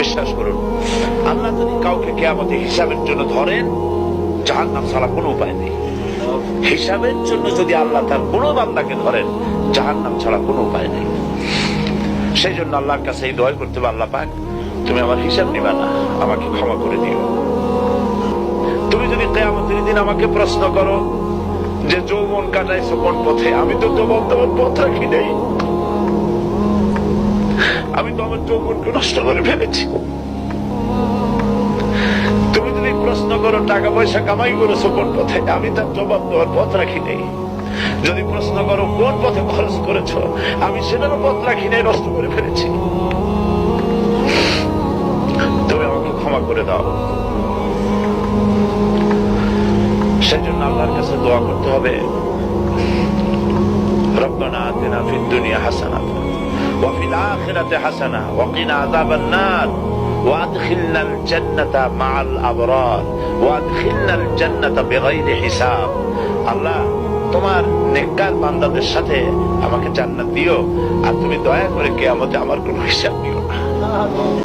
বিশ্বাস করুন, আল্লাহ যদি কাউকে কিয়ামতে হিসাবের জন্য ধরেন, জাহান্নাম ছাড়া কোনো উপায় নেই। হিসাবের জন্য যদি আল্লাহ তার কোনো বান্দাকে ধরেন, জাহান্নাম ছাড়া কোনো উপায় নেই। সেই জন্য আল্লাহর কাছে এই দোয়া করতে হবে, আল্লাহ পাক তুমি আমার হিসাব নিবা না, আমাকে ক্ষমা করে দিও। তুমি যদি কিয়ামতের দিন আমাকে প্রশ্ন করো যে যৌবন কাটাইছো কোন পথে, আমি তো তোমার পথ রাখি নাই, আমি তো আমার যৌবনকে নষ্ট করে ফেলেছি। তুমি যদি প্রশ্ন করো টাকা পয়সা কামাই করেছো কোন পথে, আমি তার জবাব দেওয়ার পথ রাখি নাই। যদি প্রশ্ন করো কোন পথে খরচ করেছো, আমি সেটারও পথ রাখি নাই, নষ্ট করে ফেলেছি। তুমি আমাকে ক্ষমা করে দাও। সেই জন্য আল্লাহর কাছে দোয়া করতে হবে, রব্বানা আতিনা ফিদ দুনিয়া হাসানাতান ওয়া ফিল আখিরাতি হাসানাহ ওয়া কিনা আযাবান নার ওয়া আদখিলনাল জান্নাতা মাআল আবরার ওয়া আদখিলনাল জান্নাতা বিগাইরি হিসাব। আল্লাহ, তোমার নেককার বান্দাদের সাথে আমাকে জান্নাত দিও, আর তুমি দয়া করে কিয়ামতে আমার কোনো হিসাব নিও না।